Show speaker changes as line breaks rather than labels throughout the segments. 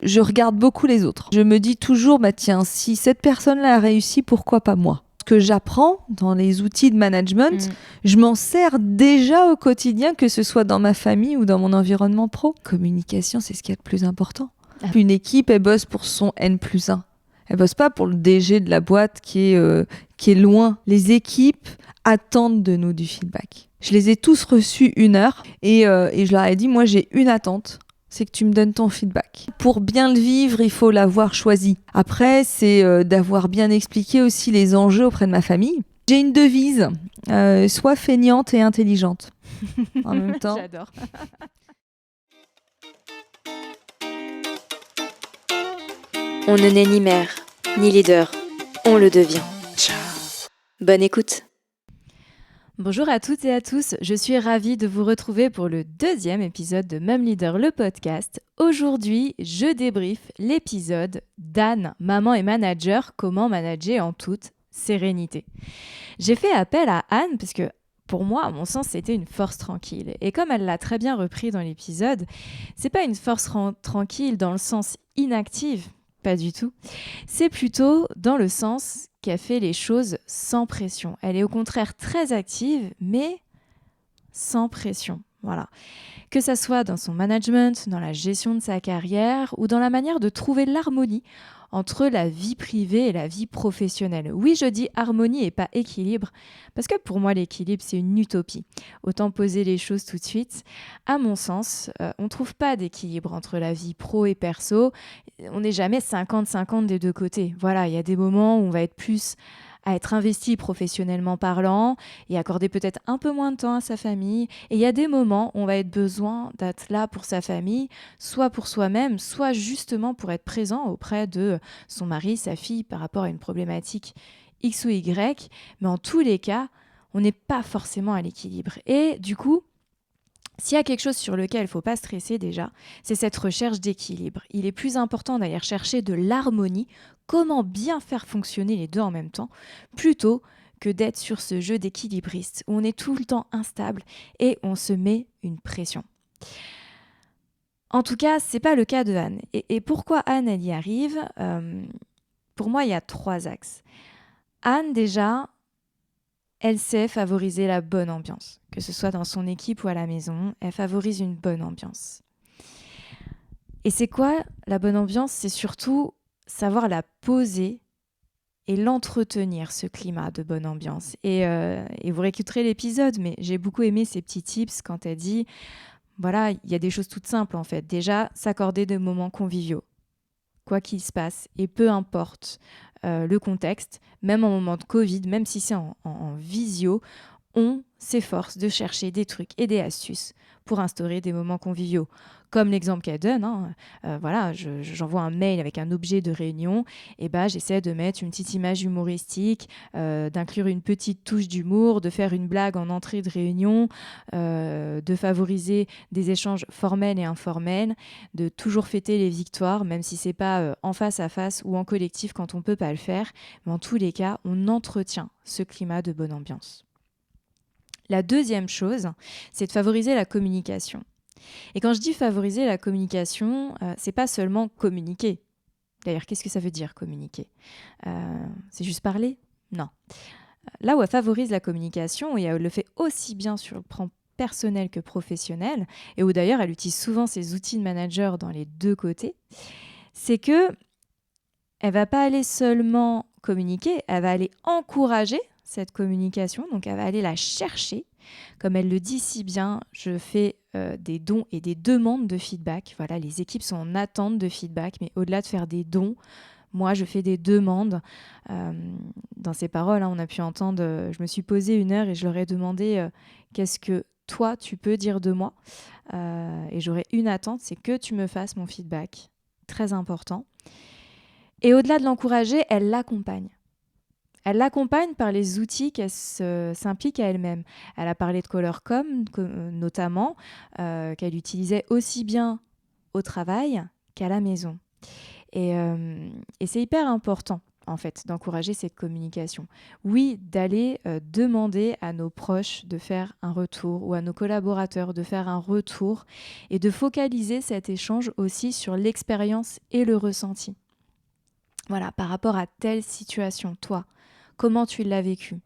je regarde beaucoup les autres. Je me dis toujours, tiens, si cette personne-là a réussi, pourquoi pas moi ? Ce que j'apprends dans les outils de management, je m'en sers déjà au quotidien, que ce soit dans ma famille ou dans mon environnement pro. Communication, c'est ce qu'il y a de plus important. Une équipe, elle bosse pour son N+1. Elle bosse pas pour le DG de la boîte qui est loin. Les équipes attendent de nous du feedback. Je les ai tous reçus 1 heure et je leur ai dit, moi j'ai une attente. C'est que tu me donnes ton feedback. Pour bien le vivre, il faut l'avoir choisi. Après, c'est d'avoir bien expliqué aussi les enjeux auprès de ma famille. J'ai une devise, sois feignante et intelligente. En même temps.
J'adore.
On ne naît ni mère, ni leader, on le devient. Bonne écoute.
Bonjour à toutes et à tous, je suis ravie de vous retrouver pour le 2e épisode de Mom Leader, le podcast. Aujourd'hui, je débriefe l'épisode d'Anne, maman et manager, comment manager en toute sérénité. J'ai fait appel à Anne parce que pour moi, à mon sens, c'était une force tranquille. Et comme elle l'a très bien repris dans l'épisode, c'est pas une force tranquille dans le sens inactive, pas du tout. C'est plutôt dans le sens qu'elle fait les choses sans pression. Elle est au contraire très active, mais sans pression. Voilà. Que ça soit dans son management, dans la gestion de sa carrière ou dans la manière de trouver l'harmonie entre la vie privée et la vie professionnelle. Oui, je dis harmonie et pas équilibre, parce que pour moi, l'équilibre, c'est une utopie. Autant poser les choses tout de suite. À mon sens, on ne trouve pas d'équilibre entre la vie pro et perso. On n'est jamais 50-50 des deux côtés. Voilà, il y a des moments où on va être plus à être investi professionnellement parlant et accorder peut-être un peu moins de temps à sa famille. Et il y a des moments où on va être besoin d'être là pour sa famille, soit pour soi-même, soit justement pour être présent auprès de son mari, sa fille, par rapport à une problématique X ou Y. Mais en tous les cas, on n'est pas forcément à l'équilibre. Et du coup, s'il y a quelque chose sur lequel il ne faut pas stresser déjà, c'est cette recherche d'équilibre. Il est plus important d'aller chercher de l'harmonie, comment bien faire fonctionner les deux en même temps, plutôt que d'être sur ce jeu d'équilibriste où on est tout le temps instable et on se met une pression. En tout cas, ce n'est pas le cas de Anne. Et pourquoi Anne, elle y arrive ? Pour moi, il y a 3 axes. Anne, déjà, elle sait favoriser la bonne ambiance, que ce soit dans son équipe ou à la maison, elle favorise une bonne ambiance. Et c'est quoi la bonne ambiance ? C'est surtout savoir la poser et l'entretenir, ce climat de bonne ambiance. Et vous réécouterez l'épisode, mais j'ai beaucoup aimé ces petits tips quand elle dit, voilà, il y a des choses toutes simples en fait. Déjà, s'accorder des moments conviviaux, quoi qu'il se passe, et peu importe le contexte, même en moment de Covid, même si c'est en visio, on s'efforce de chercher des trucs et des astuces pour instaurer des moments conviviaux. Comme l'exemple qu'elle donne, voilà, j'envoie un mail avec un objet de réunion, et j'essaie de mettre une petite image humoristique, d'inclure une petite touche d'humour, de faire une blague en entrée de réunion, de favoriser des échanges formels et informels, de toujours fêter les victoires, même si c'est pas en face à face ou en collectif quand on peut pas le faire. Mais en tous les cas, on entretient ce climat de bonne ambiance. La deuxième chose, c'est de favoriser la communication. Et quand je dis favoriser la communication, c'est pas seulement communiquer. D'ailleurs, qu'est-ce que ça veut dire communiquer ? C'est juste parler ? Non. Là où elle favorise la communication, et elle le fait aussi bien sur le plan personnel que professionnel, et où d'ailleurs elle utilise souvent ses outils de manager dans les deux côtés, c'est que elle va pas aller seulement communiquer, elle va aller encourager cette communication, donc elle va aller la chercher. Comme elle le dit si bien, je fais des dons et des demandes de feedback. Voilà, les équipes sont en attente de feedback, mais au-delà de faire des dons, moi je fais des demandes. Dans ces paroles, on a pu entendre, je me suis posée 1 heure et je leur ai demandé qu'est-ce que toi tu peux dire de moi. Et j'aurais une attente, c'est que tu me fasses mon feedback. Très important. Et au-delà de l'encourager, elle l'accompagne. Elle l'accompagne par les outils qu'elle s'implique à elle-même. Elle a parlé de Colorcom, notamment, qu'elle utilisait aussi bien au travail qu'à la maison. Et c'est hyper important. en fait, d'encourager cette communication. Oui, d'aller demander à nos proches de faire un retour ou à nos collaborateurs de faire un retour et de focaliser cet échange aussi sur l'expérience et le ressenti. Voilà, par rapport à telle situation, toi, comment tu l'as vécu?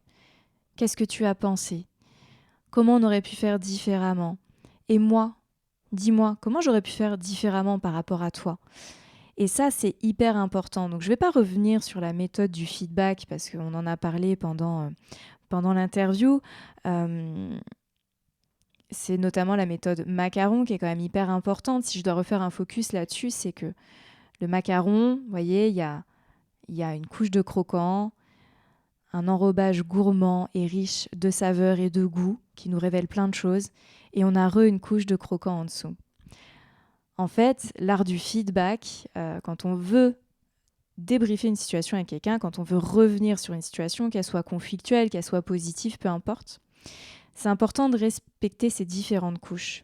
Qu'est-ce que tu as pensé? Comment on aurait pu faire différemment? Et moi, dis-moi, comment j'aurais pu faire différemment par rapport à toi? Et ça, c'est hyper important. Donc, je ne vais pas revenir sur la méthode du feedback parce qu'on en a parlé pendant l'interview. C'est notamment la méthode macaron qui est quand même hyper importante. Si je dois refaire un focus là-dessus, c'est que le macaron, vous voyez, il y a une couche de croquant, un enrobage gourmand et riche de saveurs et de goût qui nous révèle plein de choses. Et on a une couche de croquant en dessous. En fait, l'art du feedback, quand on veut débriefer une situation avec quelqu'un, quand on veut revenir sur une situation, qu'elle soit conflictuelle, qu'elle soit positive, peu importe, c'est important de respecter ces différentes couches.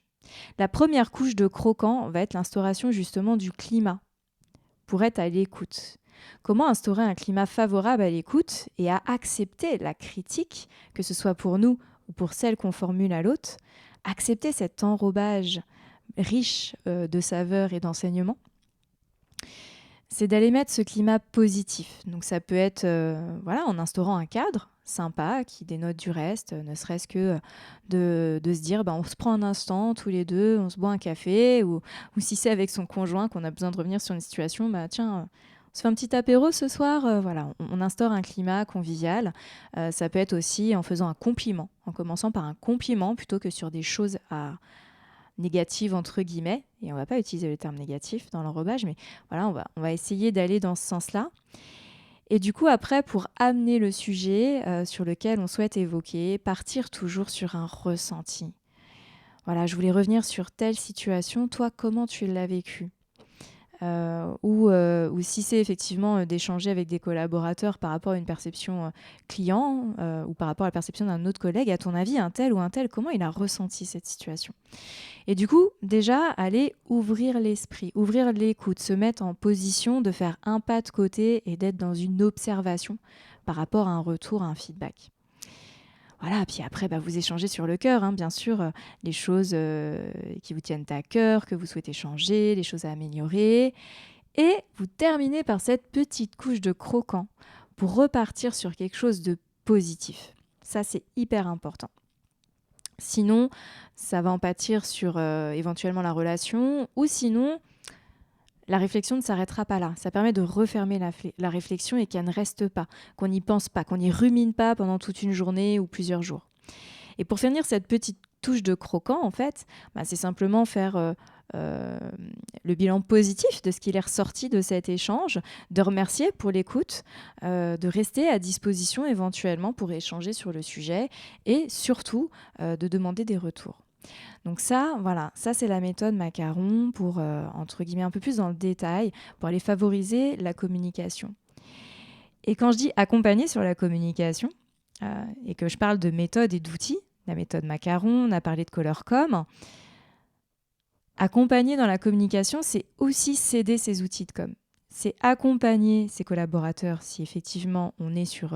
La première couche de croquant va être l'instauration justement du climat pour être à l'écoute. Comment instaurer un climat favorable à l'écoute et à accepter la critique, que ce soit pour nous ou pour celle qu'on formule à l'autre, accepter cet enrobage riche de saveurs et d'enseignements, c'est d'aller mettre ce climat positif. Donc ça peut être en instaurant un cadre sympa qui dénote du reste, ne serait-ce que de se dire on se prend un instant tous les deux, on se boit un café, ou si c'est avec son conjoint qu'on a besoin de revenir sur une situation, tiens, on se fait un petit apéro ce soir, on instaure un climat convivial. Ça peut être aussi en faisant un compliment, en commençant par un compliment plutôt que sur des choses négatives entre guillemets, et on va pas utiliser le terme négatif dans l'enrobage, mais voilà, on va essayer d'aller dans ce sens-là. Et du coup, après, pour amener le sujet sur lequel on souhaite évoquer, partir toujours sur un ressenti. Voilà, je voulais revenir sur telle situation, toi, comment tu l'as vécu ? Ou si c'est effectivement d'échanger avec des collaborateurs par rapport à une perception client ou par rapport à la perception d'un autre collègue, à ton avis, un tel ou un tel, comment il a ressenti cette situation ? Et du coup, déjà, aller ouvrir l'esprit, ouvrir l'écoute, se mettre en position de faire un pas de côté et d'être dans une observation par rapport à un retour, à un feedback. Voilà, puis après, vous échangez sur le cœur, bien sûr, les choses qui vous tiennent à cœur, que vous souhaitez changer, les choses à améliorer. Et vous terminez par cette petite couche de croquant pour repartir sur quelque chose de positif. Ça, c'est hyper important. Sinon, ça va en pâtir sur éventuellement la relation, ou sinon, la réflexion ne s'arrêtera pas là. Ça permet de refermer la réflexion et qu'elle ne reste pas, qu'on n'y pense pas, qu'on n'y rumine pas pendant toute une journée ou plusieurs jours. Et pour finir cette petite touche de croquant, en fait, c'est simplement faire le bilan positif de ce qu'il est ressorti de cet échange, de remercier pour l'écoute, de rester à disposition éventuellement pour échanger sur le sujet et surtout de demander des retours. Donc ça, c'est la méthode macaron pour, entre guillemets, un peu plus dans le détail, pour aller favoriser la communication. Et quand je dis accompagner sur la communication, et que je parle de méthode et d'outils, la méthode macaron, on a parlé de Colorcom, accompagner dans la communication, c'est aussi céder ses outils de com. C'est accompagner ses collaborateurs si effectivement on est sur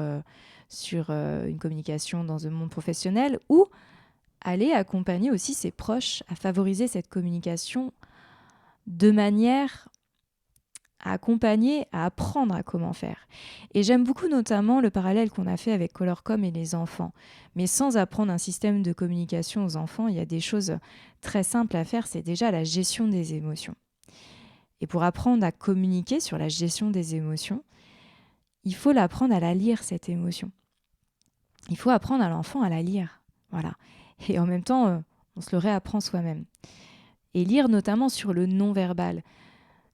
une communication dans un monde professionnel, ou aller accompagner aussi ses proches à favoriser cette communication de manière à accompagner, à apprendre à comment faire. Et j'aime beaucoup notamment le parallèle qu'on a fait avec Colorcom et les enfants. Mais sans apprendre un système de communication aux enfants, il y a des choses très simples à faire, c'est déjà la gestion des émotions. Et pour apprendre à communiquer sur la gestion des émotions, il faut l'apprendre à la lire, cette émotion. Il faut apprendre à l'enfant à la lire. Voilà. Et en même temps, on se le réapprend soi-même. Et lire notamment sur le non-verbal.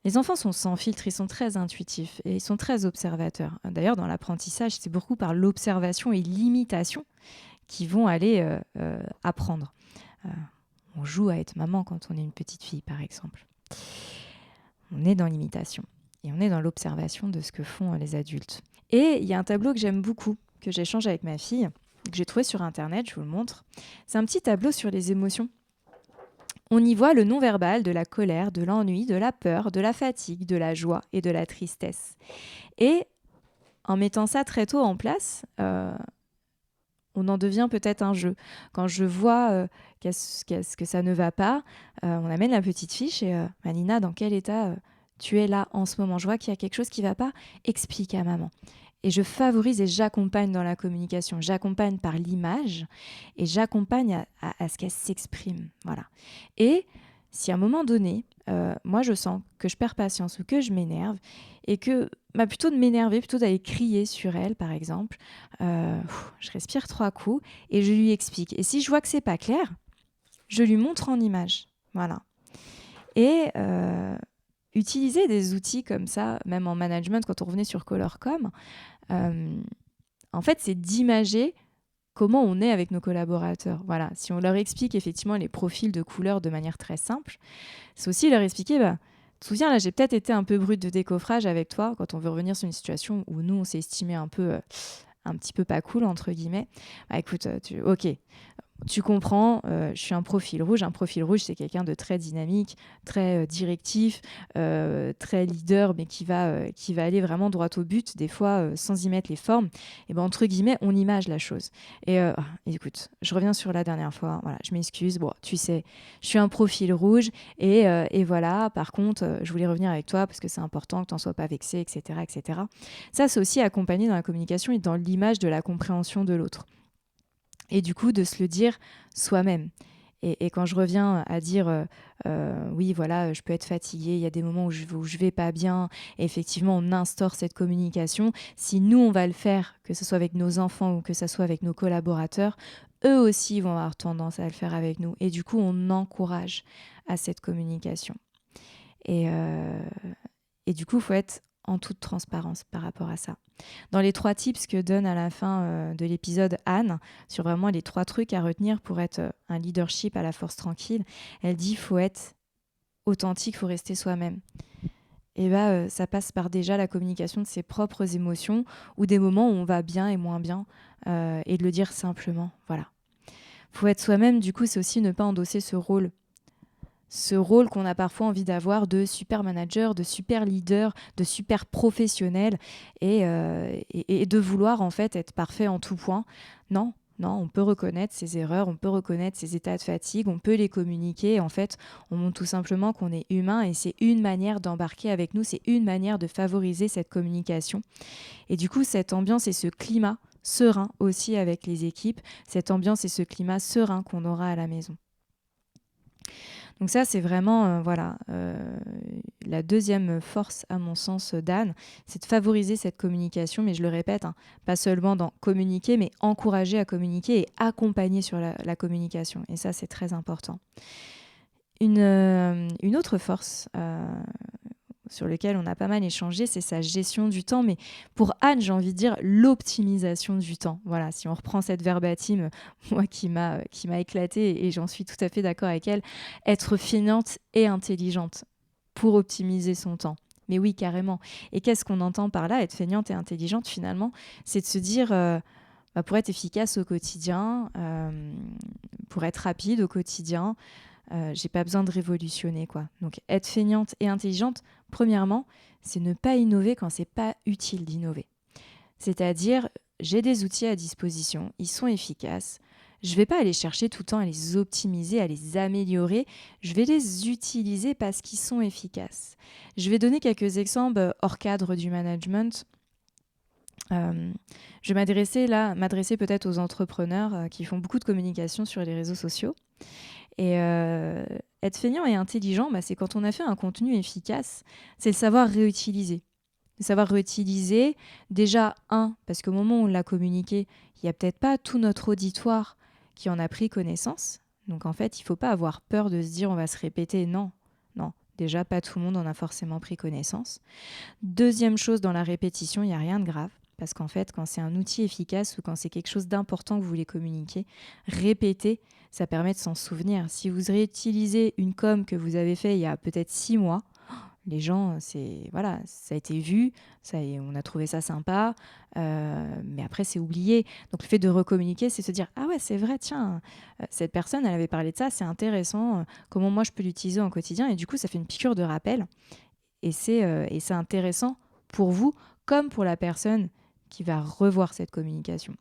Les enfants sont sans filtre, ils sont très intuitifs et ils sont très observateurs. D'ailleurs, dans l'apprentissage, c'est beaucoup par l'observation et l'imitation qu'ils vont aller apprendre. On joue à être maman quand on est une petite fille, par exemple. On est dans l'imitation et on est dans l'observation de ce que font les adultes. Et il y a un tableau que j'aime beaucoup, que j'échange avec ma fille, que j'ai trouvé sur Internet, je vous le montre. C'est un petit tableau sur les émotions. On y voit le non-verbal de la colère, de l'ennui, de la peur, de la fatigue, de la joie et de la tristesse. Et en mettant ça très tôt en place, on en devient peut-être un jeu. Quand je vois qu'est-ce que ça ne va pas, on amène la petite fiche et Nina, dans quel état tu es là en ce moment? Je vois qu'il y a quelque chose qui ne va pas, explique à maman. Et je favorise et j'accompagne dans la communication. J'accompagne par l'image et j'accompagne à ce qu'elle s'exprime. Voilà. Et si à un moment donné, moi je sens que je perds patience ou que je m'énerve et que plutôt de m'énerver, plutôt d'aller crier sur elle par exemple, je respire 3 coups et je lui explique. Et si je vois que c'est pas clair, je lui montre en image. Voilà. Et utiliser des outils comme ça, même en management, quand on revenait sur Colorcom, en fait, c'est d'imager comment on est avec nos collaborateurs. Voilà. Si on leur explique effectivement les profils de couleurs de manière très simple, c'est aussi leur expliquer, tu te souviens, là, j'ai peut-être été un peu brute de décoffrage avec toi quand on veut revenir sur une situation où nous, on s'est estimé un petit peu pas cool, entre guillemets. Écoute, ok, tu comprends, je suis un profil rouge. Un profil rouge, c'est quelqu'un de très dynamique, très directif, très leader, mais qui va aller vraiment droit au but, des fois sans y mettre les formes. Et entre guillemets, on image la chose. Et écoute, je reviens sur la dernière fois. Voilà, je m'excuse. Bon, tu sais, je suis un profil rouge. Et voilà, par contre, je voulais revenir avec toi parce que c'est important que tu n'en sois pas vexé, etc., etc. Ça, c'est aussi accompagné dans la communication et dans l'image de la compréhension de l'autre. Et du coup, de se le dire soi-même. Et quand je reviens à dire oui, voilà, je peux être fatiguée, il y a des moments où je vais pas bien, et effectivement, on instaure cette communication. Si nous, on va le faire, que ce soit avec nos enfants ou que ce soit avec nos collaborateurs, eux aussi vont avoir tendance à le faire avec nous. Et du coup, on encourage à cette communication. Et du coup, il faut être en toute transparence par rapport à ça. Dans les 3 tips que donne à la fin de l'épisode Anne, sur vraiment les 3 trucs à retenir pour être un leadership à la force tranquille, elle dit qu'il faut être authentique, il faut rester soi-même. Et ça passe par déjà la communication de ses propres émotions ou des moments où on va bien et moins bien et de le dire simplement. Voilà. Il faut être soi-même, du coup, c'est aussi ne pas endosser ce rôle qu'on a parfois envie d'avoir de super manager, de super leader, de super professionnel et de vouloir en fait être parfait en tout point. Non, on peut reconnaître ses erreurs, on peut reconnaître ses états de fatigue, on peut les communiquer. En fait, on montre tout simplement qu'on est humain et c'est une manière d'embarquer avec nous, c'est une manière de favoriser cette communication. Et du coup, cette ambiance et ce climat serein aussi avec les équipes, cette ambiance et ce climat serein qu'on aura à la maison. Donc ça, c'est vraiment la deuxième force, à mon sens, d'Anne, c'est de favoriser cette communication, mais je le répète, pas seulement dans communiquer, mais encourager à communiquer et accompagner sur la communication. Et ça, c'est très important. Une autre force sur lequel on a pas mal échangé, c'est sa gestion du temps. Mais pour Anne, j'ai envie de dire l'optimisation du temps. Voilà, si on reprend cette verbatim, moi qui m'a éclatée, et j'en suis tout à fait d'accord avec elle, être feignante et intelligente pour optimiser son temps. Mais oui, carrément. Et qu'est-ce qu'on entend par là, être feignante et intelligente finalement? C'est de se dire, pour être efficace au quotidien, pour être rapide au quotidien, j'ai pas besoin de révolutionner, quoi. Donc être feignante et intelligente, premièrement, c'est ne pas innover quand c'est pas utile d'innover. C'est-à-dire, j'ai des outils à disposition, ils sont efficaces. Je vais pas aller chercher tout le temps à les optimiser, à les améliorer. Je vais les utiliser parce qu'ils sont efficaces. Je vais donner quelques exemples hors cadre du management. Je vais m'adresser peut-être aux entrepreneurs qui font beaucoup de communication sur les réseaux sociaux. Et être feignant et intelligent, c'est quand on a fait un contenu efficace, c'est le savoir réutiliser. Le savoir réutiliser, déjà, parce qu'au moment où on l'a communiqué, il n'y a peut-être pas tout notre auditoire qui en a pris connaissance. Donc en fait, il ne faut pas avoir peur de se dire on va se répéter. Non. Déjà, pas tout le monde en a forcément pris connaissance. Deuxième chose, dans la répétition, il n'y a rien de grave. Parce qu'en fait, quand c'est un outil efficace ou quand c'est quelque chose d'important que vous voulez communiquer, répéter, ça permet de s'en souvenir. Si vous réutilisez une com que vous avez fait il y a peut-être 6 mois, les gens, ça a été vu, on a trouvé ça sympa, mais après c'est oublié. Donc le fait de recommuniquer, c'est se dire « Ah ouais, c'est vrai, tiens, cette personne, elle avait parlé de ça, c'est intéressant, comment moi je peux l'utiliser en quotidien ?» Et du coup, ça fait une piqûre de rappel et c'est intéressant pour vous comme pour la personne qui va revoir cette communication.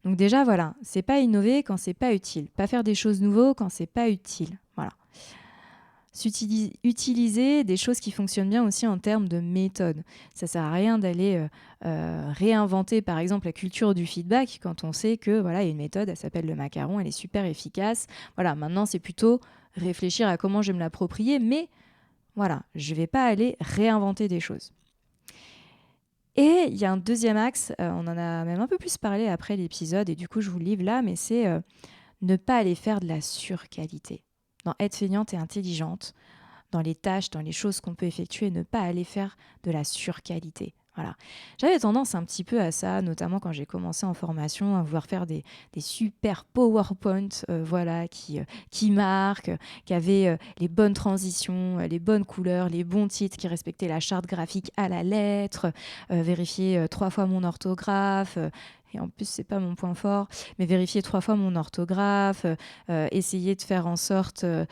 Donc déjà, voilà, c'est pas innover quand c'est pas utile. Pas faire des choses nouvelles quand c'est pas utile. Voilà. Utiliser des choses qui fonctionnent bien aussi en termes de méthode. Ça sert à rien d'aller réinventer, par exemple, la culture du feedback quand on sait que voilà, il y a une méthode, elle s'appelle le macaron, elle est super efficace. Voilà, maintenant, c'est plutôt réfléchir à comment je vais me l'approprier, mais voilà, je vais pas aller réinventer des choses. Et il y a un deuxième axe, on en a même un peu plus parlé après l'épisode, et du coup je vous le livre là, mais c'est ne pas aller faire de la surqualité. Dans être feignante et intelligente, dans les tâches, dans les choses qu'on peut effectuer, ne pas aller faire de la surqualité. Voilà. J'avais tendance un petit peu à ça, notamment quand j'ai commencé en formation, à vouloir faire des super PowerPoint voilà, qui marquent, qui avaient les bonnes transitions, les bonnes couleurs, les bons titres, qui respectaient la charte graphique à la lettre, vérifier 3 fois mon orthographe. Et en plus, c'est pas mon point fort, mais vérifier 3 fois mon orthographe, essayer de faire en sorte de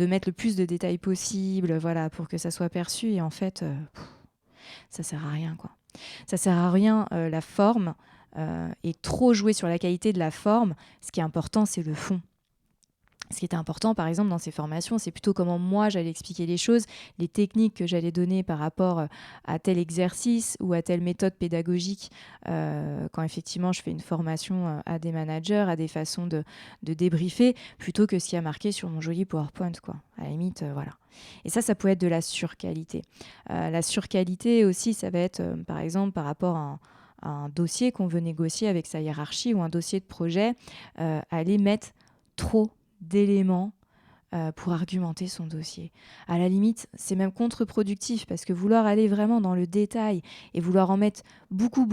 mettre le plus de détails possible, voilà, pour que ça soit perçu. Et en fait, ça sert à rien, quoi. Ça sert à rien la forme et trop jouer sur la qualité de la forme. Ce qui est important, c'est le fond. Ce qui était important, par exemple, dans ces formations, c'est plutôt comment moi j'allais expliquer les choses, les techniques que j'allais donner par rapport à tel exercice ou à telle méthode pédagogique. Quand effectivement je fais une formation à des managers, à des façons de débriefer, plutôt que ce qui a marqué sur mon joli PowerPoint, quoi. À la limite, voilà. Et ça peut être de la surqualité. La surqualité aussi, ça va être, par exemple, par rapport à un dossier qu'on veut négocier avec sa hiérarchie ou un dossier de projet, aller mettre trop d'éléments pour argumenter son dossier. À la limite, c'est même contre-productif parce que vouloir aller vraiment dans le détail et vouloir en mettre beaucoup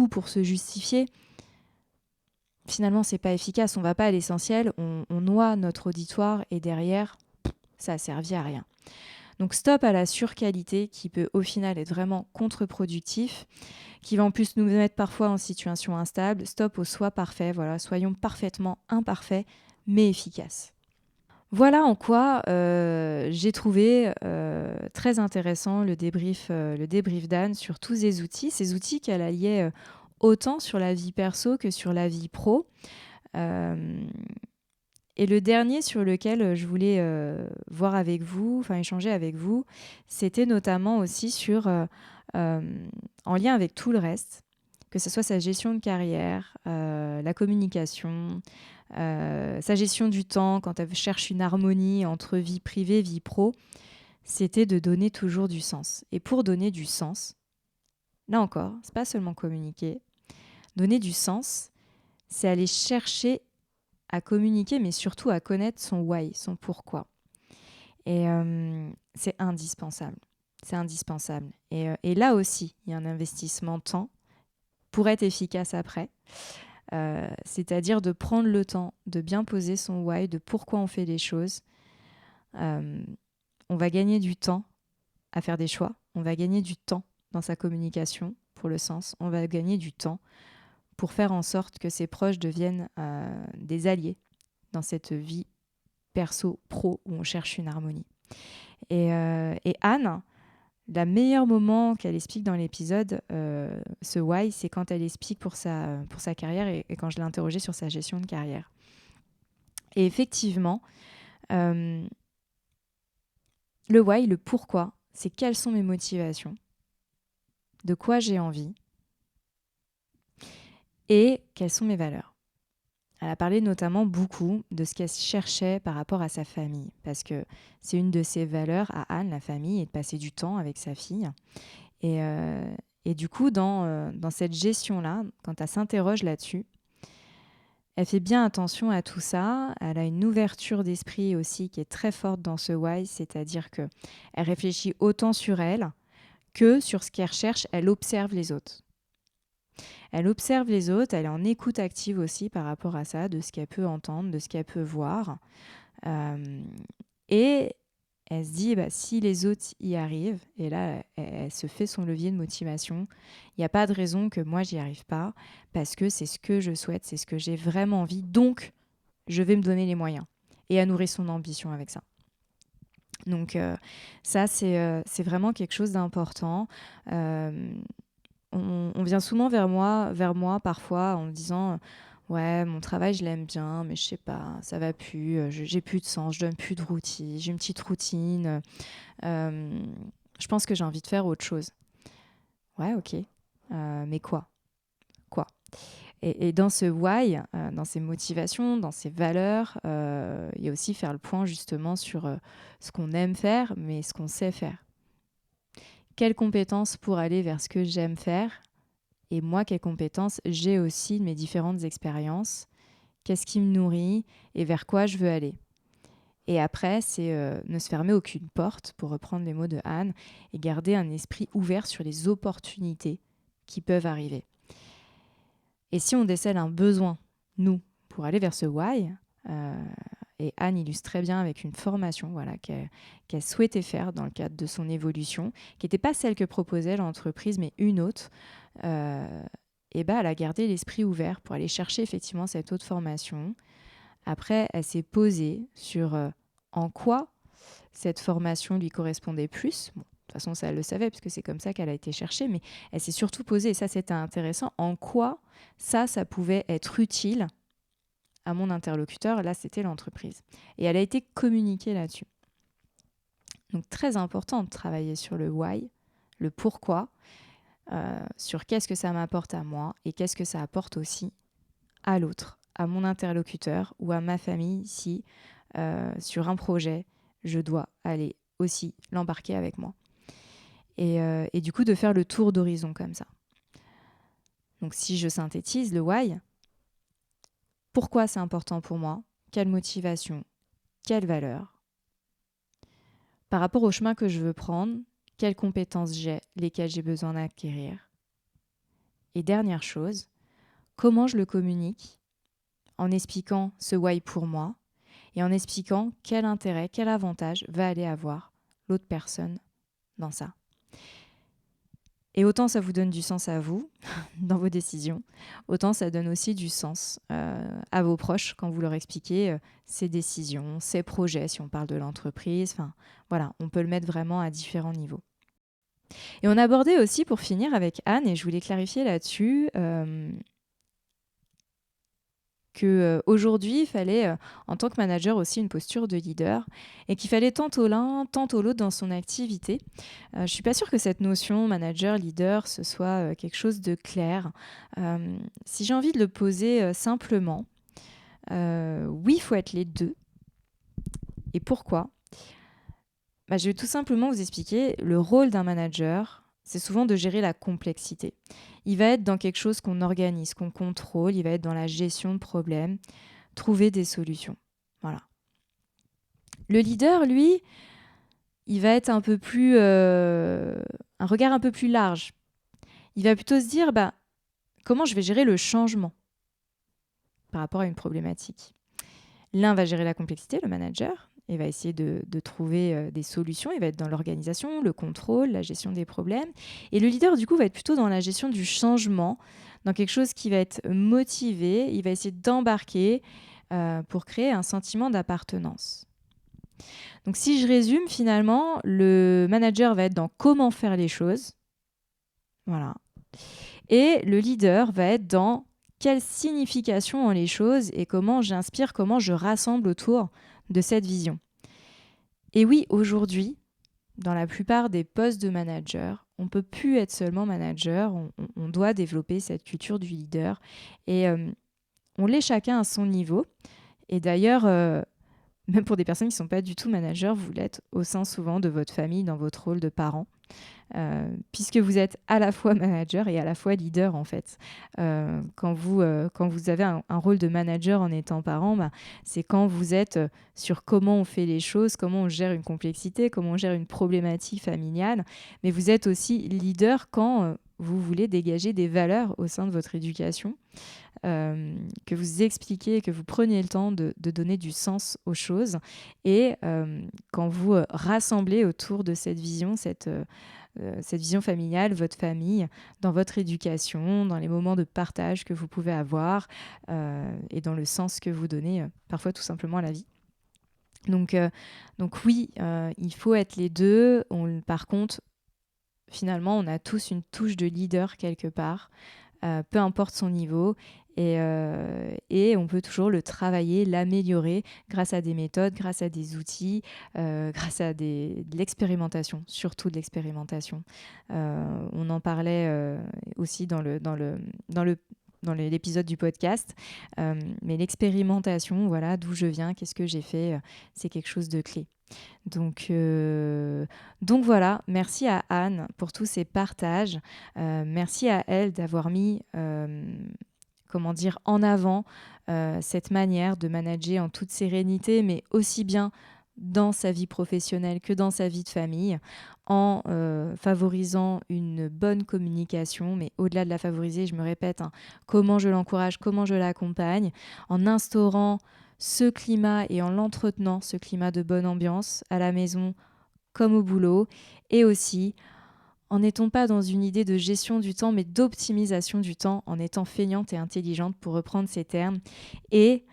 pour se justifier, finalement, c'est pas efficace. On va pas à l'essentiel, on noie notre auditoire et derrière, ça a servi à rien. Donc stop à la surqualité qui peut au final être vraiment contre-productif, qui va en plus nous mettre parfois en situation instable. Stop au soi parfait, voilà, soyons parfaitement imparfaits mais efficaces. Voilà en quoi j'ai trouvé très intéressant le débrief d'Anne sur tous ces outils qu'elle alliait autant sur la vie perso que sur la vie pro. Et le dernier sur lequel je voulais échanger avec vous, c'était notamment aussi en lien avec tout le reste, que ce soit sa gestion de carrière, la communication, sa gestion du temps, quand elle cherche une harmonie entre vie privée et vie pro, c'était de donner toujours du sens. Et pour donner du sens, là encore, c'est pas seulement communiquer. Donner du sens, c'est aller chercher à communiquer, mais surtout à connaître son why, son pourquoi. Et c'est indispensable. C'est indispensable. Et là aussi, il y a un investissement temps pour être efficace après. C'est-à-dire de prendre le temps de bien poser son why, de pourquoi on fait les choses. On va gagner du temps à faire des choix. On va gagner du temps dans sa communication pour le sens. On va gagner du temps pour faire en sorte que ses proches deviennent des alliés dans cette vie perso-pro où on cherche une harmonie. Et Anne, le meilleur moment qu'elle explique dans l'épisode, ce why, c'est quand elle explique pour sa carrière et quand je l'ai interrogée sur sa gestion de carrière. Et effectivement, le why, le pourquoi, c'est quelles sont mes motivations, de quoi j'ai envie et quelles sont mes valeurs. Elle a parlé notamment beaucoup de ce qu'elle cherchait par rapport à sa famille, parce que c'est une de ses valeurs à Anne, la famille, et de passer du temps avec sa fille. Et du coup, dans cette gestion-là, quand elle s'interroge là-dessus, elle fait bien attention à tout ça. Elle a une ouverture d'esprit aussi qui est très forte dans ce why, c'est-à-dire qu'elle réfléchit autant sur elle que sur ce qu'elle recherche, elle observe les autres. Elle observe les autres, elle est en écoute active aussi par rapport à ça, de ce qu'elle peut entendre, de ce qu'elle peut voir. Et elle se dit, si les autres y arrivent, et là, elle se fait son levier de motivation, il n'y a pas de raison que moi, j'y arrive pas, parce que c'est ce que je souhaite, c'est ce que j'ai vraiment envie, donc je vais me donner les moyens. Et elle nourrit son ambition avec ça. Donc ça, c'est vraiment quelque chose d'important. On vient souvent vers moi parfois en me disant ouais, mon travail, je l'aime bien, mais je sais pas, ça va plus, j'ai plus de sens, je donne plus de routine, j'ai une petite routine, je pense que j'ai envie de faire autre chose. Ouais, ok, mais quoi? Et dans ce why, dans ces motivations, dans ces valeurs, il y a aussi faire le point justement sur ce qu'on aime faire, mais ce qu'on sait faire. Quelles compétences pour aller vers ce que j'aime faire? Et moi, quelles compétences j'ai aussi de mes différentes expériences? Qu'est-ce qui me nourrit et vers quoi je veux aller? Et après, c'est ne se fermer aucune porte, pour reprendre les mots de Anne, et garder un esprit ouvert sur les opportunités qui peuvent arriver. Et si on décèle un besoin, nous, pour aller vers ce why, et Anne illustre très bien avec une formation qu'elle souhaitait faire dans le cadre de son évolution, qui n'était pas celle que proposait l'entreprise, mais une autre, et ben elle a gardé l'esprit ouvert pour aller chercher effectivement cette autre formation. Après, elle s'est posée sur en quoi cette formation lui correspondait plus. Bon, de toute façon, ça, elle le savait, puisque c'est comme ça qu'elle a été cherchée, mais elle s'est surtout posée, et ça, c'était intéressant, en quoi ça pouvait être utile à mon interlocuteur. Là, c'était l'entreprise. Et elle a été communiquée là-dessus. Donc, très important de travailler sur le why, le pourquoi, sur qu'est-ce que ça m'apporte à moi et qu'est-ce que ça apporte aussi à l'autre, à mon interlocuteur ou à ma famille si sur un projet, je dois aller aussi l'embarquer avec moi. Et du coup, de faire le tour d'horizon comme ça. Donc si je synthétise le why, pourquoi c'est important pour moi? Quelle motivation? Quelle valeur? Par rapport au chemin que je veux prendre, quelles compétences j'ai, lesquelles j'ai besoin d'acquérir? Et dernière chose, comment je le communique en expliquant ce why pour moi et en expliquant quel intérêt, quel avantage va aller avoir l'autre personne dans ça. Et autant ça vous donne du sens à vous, dans vos décisions, autant ça donne aussi du sens à vos proches quand vous leur expliquez ces décisions, ces projets, si on parle de l'entreprise. Enfin, voilà, on peut le mettre vraiment à différents niveaux. Et on abordait aussi, pour finir avec Anne, et je voulais clarifier là-dessus, qu'aujourd'hui, il fallait, en tant que manager, aussi une posture de leader et qu'il fallait tantôt l'un, tantôt l'autre dans son activité. Je ne suis pas sûre que cette notion manager, leader, ce soit quelque chose de clair. Si j'ai envie de le poser simplement, oui, il faut être les deux. Et pourquoi? Je vais tout simplement vous expliquer le rôle d'un manager. C'est souvent de gérer la complexité. Il va être dans quelque chose qu'on organise, qu'on contrôle, il va être dans la gestion de problèmes, trouver des solutions. Voilà. Le leader, lui, il va être un regard un peu plus large. Il va plutôt se dire, comment je vais gérer le changement par rapport à une problématique. L'un va gérer la complexité, le manager, et va essayer de trouver des solutions. Il va être dans l'organisation, le contrôle, la gestion des problèmes. Et le leader, du coup, va être plutôt dans la gestion du changement, dans quelque chose qui va être motivé. Il va essayer d'embarquer pour créer un sentiment d'appartenance. Donc, si je résume, finalement, le manager va être dans comment faire les choses. Voilà. Et le leader va être dans quelle signification ont les choses et comment j'inspire, comment je rassemble autour de cette vision. Et oui, aujourd'hui, dans la plupart des postes de manager, on ne peut plus être seulement manager, on doit développer cette culture du leader et on l'est chacun à son niveau. Et d'ailleurs, même pour des personnes qui ne sont pas du tout managers, vous l'êtes au sein souvent de votre famille, dans votre rôle de parent. Puisque vous êtes à la fois manager et à la fois leader en fait. Quand vous avez un rôle de manager en étant parent, c'est quand vous êtes sur comment on fait les choses, comment on gère une complexité, comment on gère une problématique familiale, mais vous êtes aussi leader quand vous voulez dégager des valeurs au sein de votre éducation, que vous expliquez, que vous preniez le temps de donner du sens aux choses et quand vous rassemblez autour de cette vision, cette vision familiale, votre famille, dans votre éducation, dans les moments de partage que vous pouvez avoir et dans le sens que vous donnez parfois tout simplement à la vie. Donc oui, il faut être les deux. Par contre, finalement, on a tous une touche de leader quelque part, peu importe son niveau. Et on peut toujours le travailler, l'améliorer grâce à des méthodes, grâce à des outils, grâce à de l'expérimentation, surtout de l'expérimentation. On en parlait aussi dans l'épisode du podcast, mais l'expérimentation, voilà, d'où je viens, qu'est-ce que j'ai fait, c'est quelque chose de clé. Donc voilà, merci à Anne pour tous ces partages, merci à elle d'avoir mis en avant cette manière de manager en toute sérénité, mais aussi bien dans sa vie professionnelle que dans sa vie de famille, en favorisant une bonne communication, mais au-delà de la favoriser, je me répète, comment je l'encourage, comment je l'accompagne, en instaurant ce climat et en l'entretenant, ce climat de bonne ambiance à la maison comme au boulot, et aussi en n'étant pas dans une idée de gestion du temps, mais d'optimisation du temps, en étant feignante et intelligente, pour reprendre ces termes. Et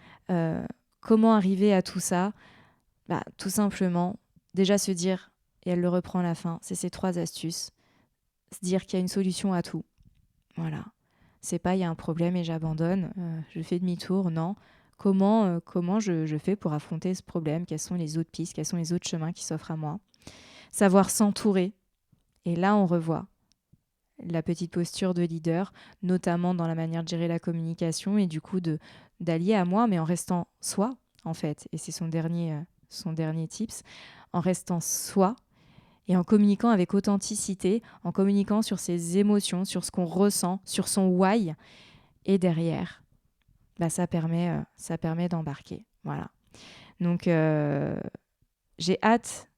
comment arriver à tout ça ? Tout simplement, déjà se dire, et elle le reprend à la fin, c'est ces 3 astuces, se dire qu'il y a une solution à tout. Voilà. C'est pas, il y a un problème et j'abandonne, je fais demi-tour, non. Comment je fais pour affronter ce problème ? Quelles sont les autres pistes ? Quels sont les autres chemins qui s'offrent à moi ? Savoir s'entourer. Et là, on revoit la petite posture de leader, notamment dans la manière de gérer la communication et du coup d'allier à moi, mais en restant soi, en fait. Et c'est son dernier tips, en restant soi et en communiquant avec authenticité, en communiquant sur ses émotions, sur ce qu'on ressent, sur son why. Et derrière, ça permet d'embarquer. Voilà. Donc, j'ai hâte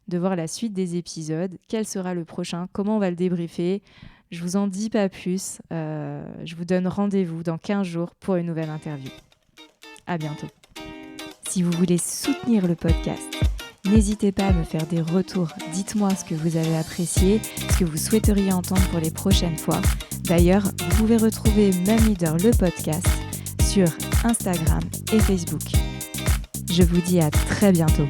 de voir la suite des épisodes. Quel sera le prochain ? Comment on va le débriefer ? Je vous en dis pas plus. Je vous donne rendez-vous dans 15 jours pour une nouvelle interview. À bientôt. Si vous voulez soutenir le podcast, n'hésitez pas à me faire des retours. Dites-moi ce que vous avez apprécié, ce que vous souhaiteriez entendre pour les prochaines fois. D'ailleurs, vous pouvez retrouver Mum Leader le podcast sur Instagram et Facebook. Je vous dis à très bientôt.